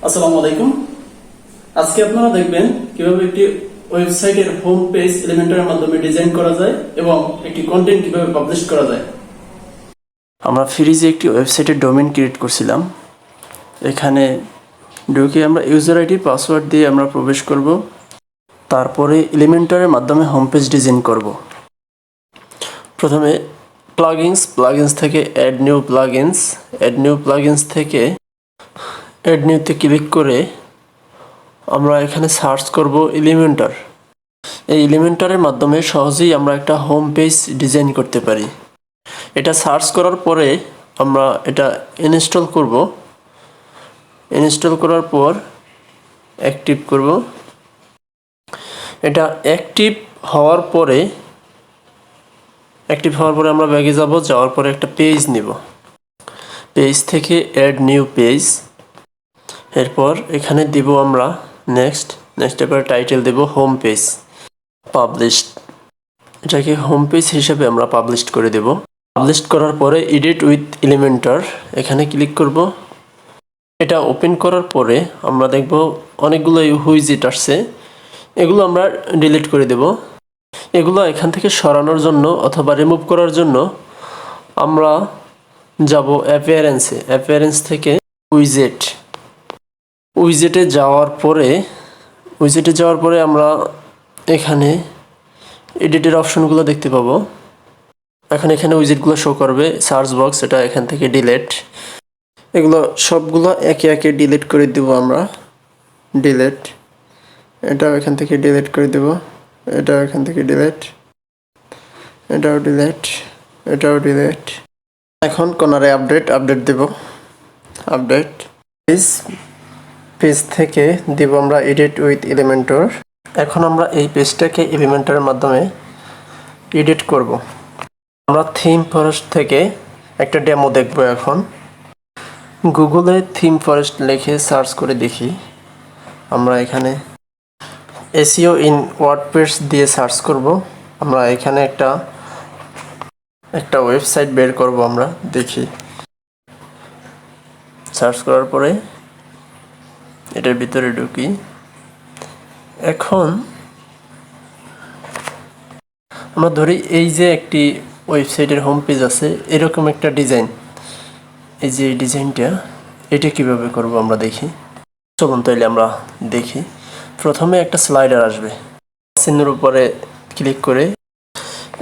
আসসালামু আলাইকুম। আজকে আপনারা দেখবেন কিভাবে একটি ওয়েবসাইটের হোম পেজ এলিমেন্টরের মাধ্যমে ডিজাইন করা যায় এবং একটি কন্টেন্ট কিভাবে পাবলিশ করা যায়। আমরা ফ্রিজে একটি ওয়েবসাইটের ডোমেইন ক্রিয়েট করছিলাম। এখানে ঢুকে আমরা ইউজার আইডি পাসওয়ার্ড দিয়ে আমরা প্রবেশ করব। তারপরে এলিমেন্টরের মাধ্যমে হোম পেজ ডিজাইন করব। প্রথমে প্লাগইনস থেকে অ্যাড নিউ প্লাগইনস থেকে অ্যাড নিউতে ক্লিক করে আমরা এখানে সার্চ করব এলিমেন্টর। এই এলিমেন্টরের মাধ্যমে সহজেই আমরা একটা হোম পেজ ডিজাইন করতে পারি। এটা সার্চ করার পরে আমরা এটা ইনস্টল করব। ইনস্টল করার পর অ্যাক্টিভ করব। এটা অ্যাক্টিভ হওয়ার পরে আমরা ব্যাগে যাওয়ার পরে একটা পেজ নিব। পেজ থেকে অ্যাড নিউ পেজ, এরপর এখানে দিব আমরা নেক্সট এরপর টাইটেল দেব হোম পেজ পাবলিশড। এটাকে হোম পেজ হিসেবে আমরা পাবলিশ করে দেব। পাবলিশ করার পরে এডিট উইথ এলিমেন্টর এখানে ক্লিক করব। এটা ওপেন করার পরে আমরা দেখব অনেকগুলো হুইজেট আসছে, এগুলো আমরা ডিলিট করে দেব। এগুলো এখান থেকে সরানোর জন্য অথবা রিমুভ করার জন্য আমরা যাব অ্যাপিয়ারেন্স থেকে উইজেটে যাওয়ার পরে আমরা এখানে এডিটের অপশনগুলো দেখতে পাবো। এখানে উইজেটগুলো শো করবে। সার্চ বক্স, এটা এখান থেকে ডিলিট। এগুলো সবগুলো একে একে ডিলিট করে দেব আমরা। ডিলিট, এটাও এখান থেকে ডিলিট করে দেব। এটাও এখান থেকে ডিলিট, এটাও ডিলিট। এখন কর্নারে আপডেট দেব। আপডেট পেজ থেকে দিব আমরা এডিট উইথ এলিমেন্টর। এখন আমরা এই পেজটাকে এলিমেন্টরের মাধ্যমে এডিট করব। আমরা থিম ফরেস্ট থেকে একটা ডেমো দেখব। এখন গুগলে থিম ফরেস্ট লিখে সার্চ করে দেখি। আমরা এখানে এসইও ইন ওয়ার্ডপ্রেস দিয়ে সার্চ করব। আমরা এখানে একটা ওয়েবসাইট বের করব। আমরা দেখি, সার্চ করার পরে এটার ভিতরে ঢুকি। এখন আমরা ধরি এই যে একটি ওয়েবসাইটের হোম পেজ আছে, এরকম একটা ডিজাইন। এই যে এই ডিজাইনটা, এটা কিভাবে করব আমরা দেখি। চলুন তাইলে আমরা দেখি। প্রথমে একটা স্লাইডার আসবে। চিহ্নের উপরে ক্লিক করে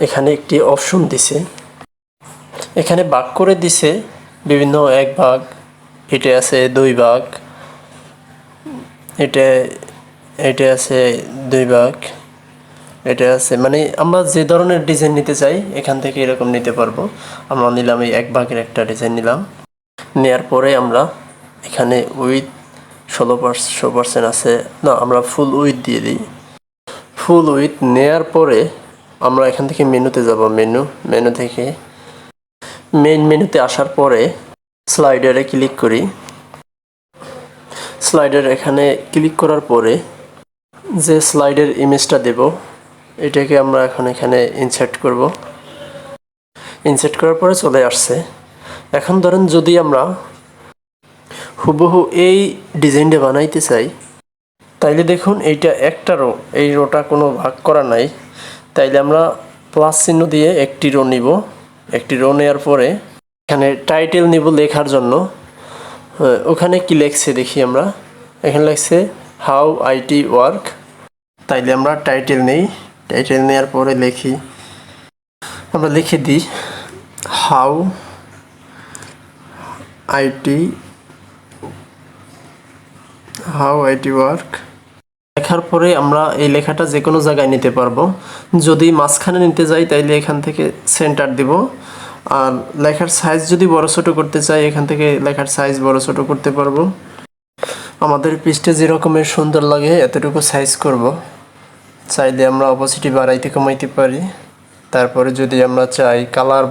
এখানে একটি অপশন দিছে। এখানে ভাগ করে দিছে বিভিন্ন, এক ভাগ, এটা আছে 2 ভাগ, এটা আছে 2 ভাগ, এটা আছে, মানে আমরা যে ধরনের ডিজাইন নিতে চাই এখান থেকে এরকম নিতে পারবো। আমরা নিলাম এই 1 ভাগের একটা ডিজাইন নিলাম। নেওয়ার পরে আমরা এখানে উইথ 16% আছে না, আমরা ফুল উইথ দিয়ে দিই। ফুল উইথ নেওয়ার পরে আমরা এখান থেকে মেনুতে যাব। মেনু থেকে মেইন মেনুতে আসার পরে স্লাইডারে ক্লিক করি। স্লাইডার এখানে ক্লিক করার পরে যে স্লাইডের ইমেজটা দেব এটাকে আমরা এখন এখানে ইনসার্ট করব। ইনসার্ট করার পরে চলে আসছে। এখন ধরেন যদি আমরা হুবহু এই ডিজাইনটা বানাইতে চাই, তাইলে দেখুন এইটা একটা রো, এই রোটা কোনো ভাগ করা নাই। তাইলে আমরা প্লাস চিহ্ন দিয়ে একটি রো নিব। একটি রো নেওয়ার পরে এখানে টাইটেল নিব লেখার জন্য। ওখানে কি লেখছে দেখি আমরা। এখানে লেখছে হাউ আইটি ওয়ার্ক। তাইলে আমরা টাইটেল নেই। টাইটেল নেওয়ার পরে আমরা লিখে দিই হাউ আইটি ওয়ার্ক। লেখার পরে আমরা এই লেখাটা যে কোনো জায়গায় নিতে পারবো। যদি মাঝখানে নিতে যাই তাইলে এখান থেকে সেন্টার দিব। আর লেখার সাইজ যদি বড় ছোট করতে চাই এখান থেকে লেখার সাইজ বড় ছোট করতে পারবো। আমাদের পেজটা যেরকমের সুন্দর লাগে এতটুকু সাইজ করব। চাইলে আমরা অপোসিটি বাড়াইতে কমাইতে পারি। তারপরে যদি আমরা চাই কালার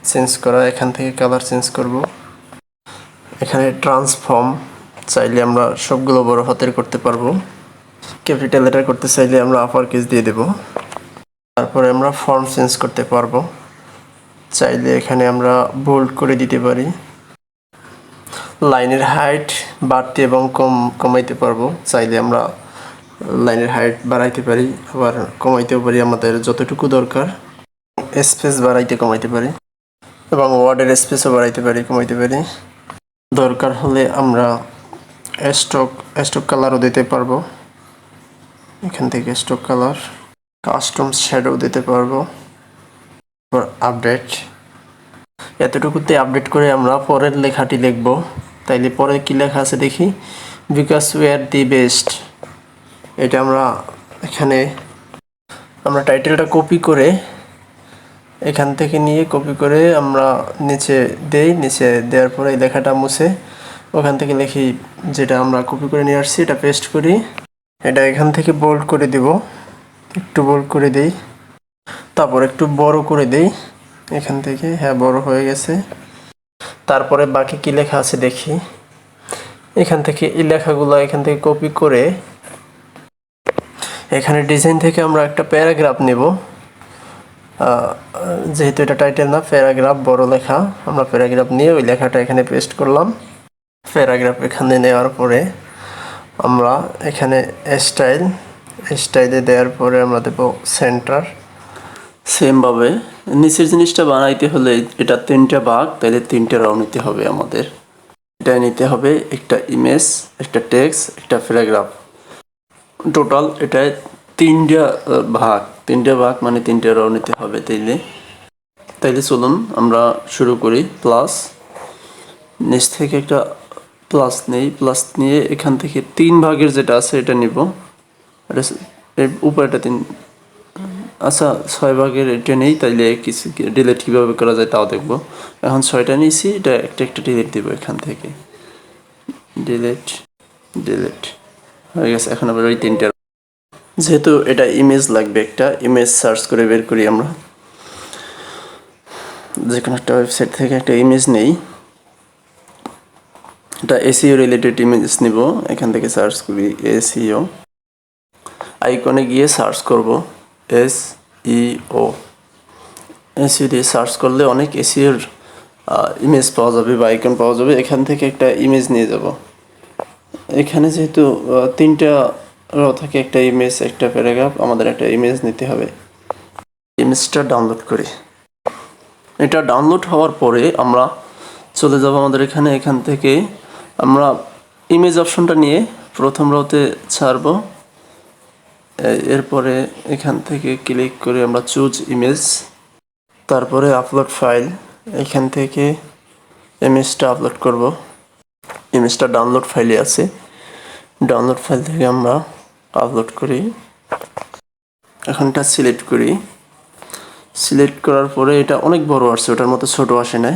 চেঞ্জ করা, এখান থেকে কালার চেঞ্জ করব। এখানে ট্রান্সফর্ম চাইলে আমরা সবগুলো বড় হাতের করতে পারবো। ক্যাপিটাল লেটার করতে চাইলে আমরা আপার কেস দিয়ে দেব। তারপরে আমরা ফন্ট চেঞ্জ করতে পারবো। চাইলে এখানে আমরা বোল্ড করে দিতে পারি। লাইনের হাইট বাড়তি এবং কমাইতে পারবো। চাইলে আমরা লাইনের হাইট বাড়াইতে পারি, আবার কমাইতেও পারি আমাদের যতটুকু দরকার। স্পেস বাড়াইতে কমাইতে পারি এবং ওয়ার্ডের স্পেসও বাড়াইতে পারি কমাইতে পারি। দরকার হলে আমরা স্টক কালারও দিতে পারবো। এখান থেকে স্টক কালার, কাস্টম শ্যাডো দিতে পারবো। আপডেট, এতটুকুতে আপডেট করে আমরা পরের লেখাটি লিখব। তাইলে পরে কি লেখা আছে দেখি। Because we are the best. এটা আমরা এখানে আমরা টাইটেলটা কপি করে এখান থেকে নিয়ে কপি করে আমরা নিচে দেই। নিচে দেওয়ার পরে এই লেখাটা মুছে ওখান থেকে লিখি যেটা আমরা কপি করে নিয়ে আসছি, এটা পেস্ট করি। এটা এখান থেকে বোল্ড করে দেব, একটু বোল্ড করে দেই, তারপর একটু বড় করে দেই এখান থেকে। হ্যাঁ, বড় হয়ে গেছে। তারপরে বাকি কি লেখা আছে দেখি। এখান থেকে এই লেখাগুলো এখান থেকে কপি করে এখানে ডিজাইন থেকে আমরা একটা প্যারাগ্রাফ নেব। যেহেতু এটা টাইটেল না, প্যারাগ্রাফ বড় লেখা, আমরা প্যারাগ্রাফ নিয়ে ওই লেখাটা এখানে পেস্ট করলাম। প্যারাগ্রাফ এখানে নেওয়ার পরে আমরা এখানে স্টাইলে দেওয়ার পরে আমরা দেব সেন্টার। সেমভাবে নিচের জিনিসটা বানাইতে হলে এটা 3টা ভাগ, তাহলে 3টে রও নিতে হবে আমাদের। এটা নিতে হবে একটা ইমেজ, একটা টেক্সট, একটা প্যারাগ্রাফ। টোটাল এটায় 3টা ভাগ মানে 3টে রও নিতে হবে। তাইলে চলুন আমরা শুরু করি। প্লাস, নিচ থেকে একটা প্লাস নেই, প্লাস নিয়ে এখান থেকে 3 ভাগের যেটা আছে এটা নিব। এটা উপরেটা 3, আচ্ছা 6 ভাগের এটা নেই, তাইলে কিছু ডিলিট কীভাবে করা যায় তাও দেখব। এখন 6টা নিয়েছি, এটা একটা ডিলিট দিব এখান থেকে। ডিলিট হয়ে গেছে। এখন আবার ওই 3টে, যেহেতু এটা ইমেজ লাগবে, একটা ইমেজ সার্চ করে বের করি আমরা। যে কোনো একটা ওয়েবসাইট থেকে একটা ইমেজ নেই, এটা এসইও রিলেটেড ইমেজ নিব। এখান থেকে সার্চ করি এসইও, আইকনে গিয়ে সার্চ করব এসইও দিয়ে সার্চ করলে অনেক এসইওর ইমেজ পাওয়া যাবে বা আইকন পাওয়া যাবে। এখান থেকে একটা ইমেজ নিয়ে যাব। এখানে যেহেতু 3টা রো থাকে, একটা ইমেজ, একটা প্যারাগ্রাফ, আমাদের একটা ইমেজ নিতে হবে। ইমেজটা ডাউনলোড করি। এটা ডাউনলোড হওয়ার পরে আমরা চলে যাব আমাদের এখান থেকে আমরা ইমেজ অপশনটা নিয়ে প্রথম রোতে ছাড়ব। এরপরে এখান থেকে ক্লিক করে আমরা চুজ ইমেজ, তারপরে আপলোড ফাইল। এখান থেকে ইমেজটা আপলোড করব। ইমেজটা ডাউনলোড ফাইলে আছে, ডাউনলোড ফাইল থেকে আমরা আপলোড করি। এখন এটা সিলেক্ট করি। সিলেক্ট করার পরে এটা অনেক বড় আসছে, ওটার মতো ছোট আসে না।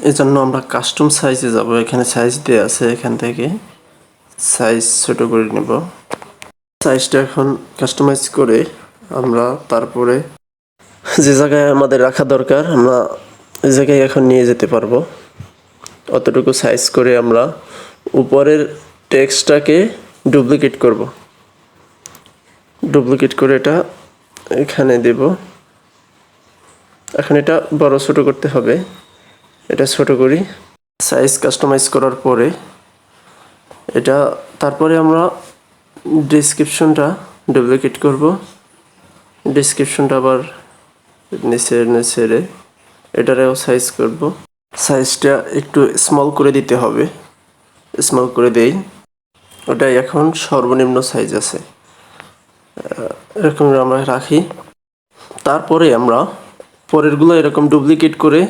এজন্য আমরা কাস্টম সাইজে যাব। এখানে সাইজ দেওয়া আছে, এখান থেকে সাইজ ছোট করে নেব। সাইজটা এখন কাস্টমাইজ করে আমরা তারপরে যে জায়গায় আমাদের রাখা দরকার আমরা এই জায়গায় এখন নিয়ে যেতে পারবো। অতটুকু সাইজ করে আমরা উপরের টেক্সটটাকে ডুপ্লিকেট করব। ডুপ্লিকেট করে এটা এখানে দেব। এখন এটা বড় ছোট করতে হবে, এটা ছোট করি। সাইজ কাস্টমাইজ করার পরে এটা তারপরে আমরা ডেসক্রিপশনটা ডুপ্লিকেট করব। ডেসক্রিপশনটা আবার নিচে এটারেও সাইজ করব। সাইজটা একটু স্মল করে দিতে হবে, স্মল করে দেই। ওটাই এখন সর্বনিম্ন সাইজ আছে, এরকম আমরা রাখি। তারপরে আমরা পরেরগুলো এরকম ডুপ্লিকেট করে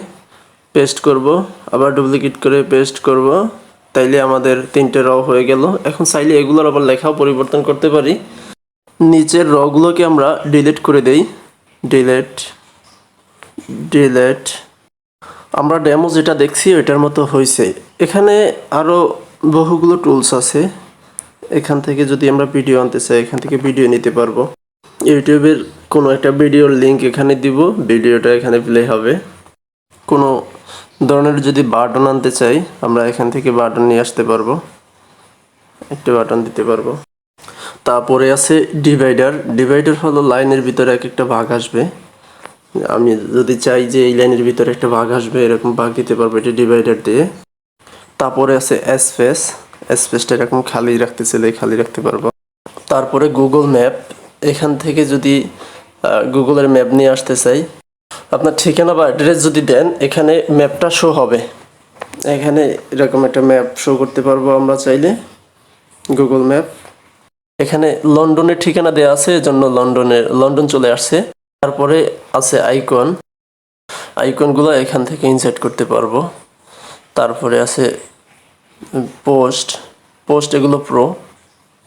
পেস্ট করব, আবার ডুপ্লিকেট করে পেস্ট করব। তাইলে আমাদের 3টে র হয়ে গেল। এখন চাইলে এগুলোর আবার লেখাও পরিবর্তন করতে পারি। নিচের রগুলোকে আমরা ডিলিট করে দেই। ডিলিট। আমরা ডেমো যেটা দেখছি ওইটার মতো হয়েছে। এখানে আরও বহুগুলো টুলস আছে। এখান থেকে যদি আমরা ভিডিও আনতে চাই, এখান থেকে ভিডিও নিতে পারবো। ইউটিউবের কোনো একটা ভিডিওর লিঙ্ক এখানে দিব, ভিডিওটা এখানে প্লে হবে। কোনো ধরনের যদি বাটন আনতে চাই আমরা এখান থেকে বাটন নিয়ে আসতে পারবো, একটা বাটন দিতে পারবো। তারপরে আছে ডিভাইডার হলো লাইনের ভিতরে এক একটা ভাগ আসবে। আমি যদি চাই যে এই লাইনের ভিতরে একটা ভাগ আসবে, এরকম ভাগ দিতে পারবো এটা ডিভাইডার দিয়ে। তারপরে আছে স্পেসটা এরকম খালি রাখতে চাইলে খালি রাখতে পারবো। তারপরে গুগল ম্যাপ, এখান থেকে যদি গুগলের ম্যাপ নিয়ে আসতে চাই, আপনার ঠিকানা বা অ্যাড্রেস যদি দেন এখানে ম্যাপটা শো হবে। এখানে এরকম একটা ম্যাপ শো করতে পারবো আমরা চাইলে, গুগল ম্যাপ। এখানে লন্ডনের ঠিকানা দেওয়া আছে, এজন্য লন্ডন চলে আসছে। তারপরে আছে আইকনগুলো এখান থেকে ইনসার্ট করতে পারবো। তারপরে আছে পোস্ট এগুলো প্রো,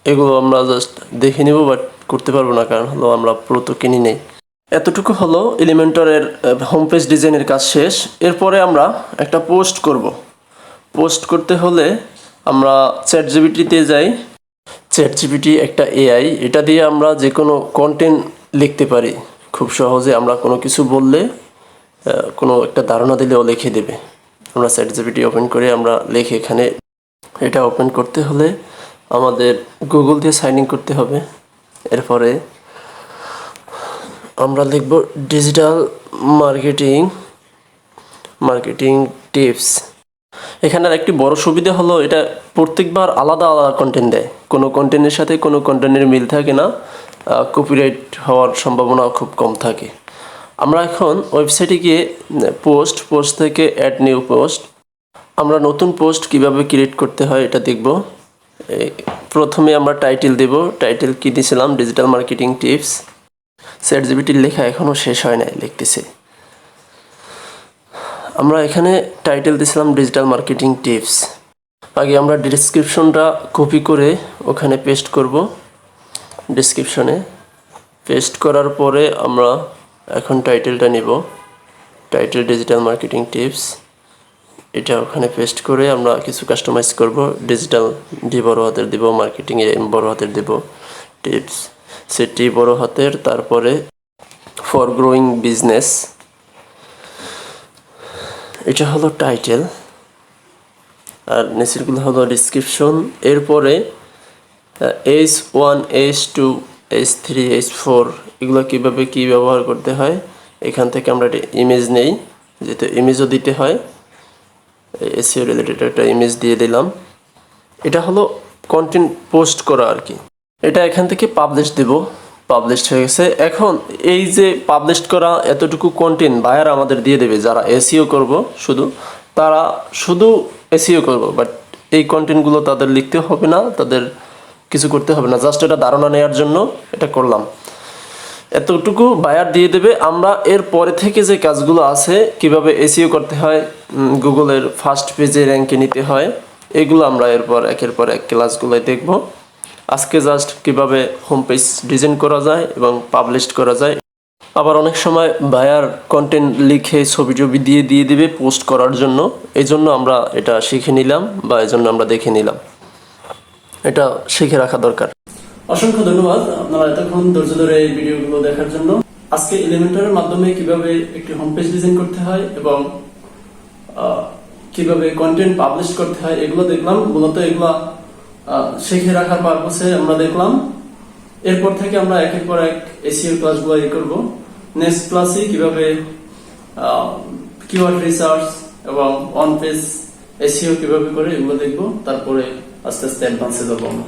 এগুলো আমরা জাস্ট দেখে নিব, বাট করতে পারবো না, কারণ হলো আমরা প্রো তো কিনি নেই। এতটুকু হলো এলিমেন্টরের হোম পেজ ডিজাইনের কাজ শেষ। এরপরে আমরা একটা পোস্ট করব। পোস্ট করতে হলে আমরা চ্যাটজিপিটিতে যাই। চ্যাটজিপিটি একটা এআই, এটা দিয়ে আমরা যে কোনো কন্টেন্ট লিখতে পারি খুব সহজে। আমরা কোনো কিছু বললে কোনো একটা ধারণা দিলেও লিখে দেবে। আমরা চ্যাটজিপিটি ওপেন করে আমরা লিখে এখানে, এটা ওপেন করতে হলে আমাদের গুগল দিয়ে সাইন ইন করতে হবে। এরপরে আমরা লিখব ডিজিটাল মার্কেটিং টিপস। এখানে একটি বড় সুবিধা হলো এটা প্রত্যেকবার আলাদা আলাদা কন্টেন্ট দেয়, কোনো কন্টেন্টের সাথে কোনো কন্টেন্টের মিল থাকে না, কপিরাইট হওয়ার সম্ভাবনা খুব কম থাকে। আমরা এখন ওয়েবসাইটে গিয়ে পোস্ট থেকে অ্যাড নিউ পোস্ট, আমরা নতুন পোস্ট কিভাবে ক্রিয়েট করতে হয় এটা দেখব। প্রথমে আমরা টাইটেল দেব। টাইটেল কি দিয়েছিলাম? Digital marketing tips. চ্যাটজিপিটির লেখা এখনও শেষ হয় নাই, লিখতেছে। আমরা এখানে টাইটেল দিয়েছিলাম ডিজিটাল মার্কেটিং টিপস। আগে আমরা ডেসক্রিপশনটা কপি করে ওখানে পেস্ট করব। ডেসক্রিপশনে পেস্ট করার পরে আমরা এখন টাইটেলটা নিব, টাইটেল ডিজিটাল মার্কেটিং টিপস। এটা ওখানে পেস্ট করে আমরা কিছু কাস্টমাইজ করব। ডিজিটাল ডি বড় হাতের দেব, মার্কেটিংয়ে এম বড় হাতের দেব, টিপস সেটি বড় হাতের, তারপরে ফর গ্রোয়িং বিজনেস, এটা হলো টাইটেল, আর নিচেরগুলো হলো ডিসক্রিপশন। এরপরে H1 H2 H3 H4 এগুলো কীভাবে কী ব্যবহার করতে হয় এখান থেকে আমরা একটা ইমেজ নেই, যেহেতু ইমেজও দিতে হয়। এসইও রিলেটেড একটা ইমেজ দিয়ে দিলাম। এটা হলো কন্টেন্ট পোস্ট করা আর কি। এটা এখান থেকে পাবলিশ দেব। পাবলিশড হয়ে গেছে। এখন এই যে পাবলিশ করা এতটুকু কন্টেন্ট বায়ার আমাদের দিয়ে দেবে, যারা এসইও করব শুধু, তারা শুধু এসইও করব, বাট এই কন্টেন্টগুলো তাদের লিখতে হবে না, তাদের কিছু করতে হবে না, জাস্ট এটা ধারণা নেওয়ার জন্য এটা করলাম। এতটুকু বায়ার দিয়ে দেবে। আমরা এর পরে থেকে যে কাজগুলো আছে, কিভাবে এসইও করতে হয়, গুগলের ফার্স্ট পেজে র্যাঙ্কে নিতে হয়, এগুলো আমরা এরপর একের পর এক ক্লাসগুলোয় দেখব। আজকে জাস্ট কিভাবে হোম পেজ ডিজাইন করা যায় এবং পাবলিশ করা যায়। আবার অনেক সময় বায়ার কন্টেন্ট লিখে ছবি দিয়ে দিবে পোস্ট করার জন্য, এই জন্য আমরা এটা শিখে নিলাম বা এই জন্য আমরা দেখে নিলাম, এটা শিখে রাখা দরকার। অসংখ্য ধন্যবাদ আপনারা এতক্ষণ ধৈর্য ধরে এই ভিডিওগুলো দেখার জন্য। আজকে এলিমেন্টরের মাধ্যমে কিভাবে একটি হোম পেজ ডিজাইন করতে হয় এবং কিভাবে কন্টেন্ট পাবলিশ করতে হয় এগুলো দেখলাম। মূলত এগুলো শিখে রাখার পারপাসে আমরা দেখলাম। এরপর থেকে আমরা একের পর এক এসইও ক্লাসগুলো করব। নেক্সট ক্লাসে কিভাবে কিওয়ার্ড রিসার্চ এবং অন পেজ এসইও কিভাবে করে এগুলো দেখব। তারপরে আস্তে আস্তে অ্যাডভান্সে যাবো আমরা।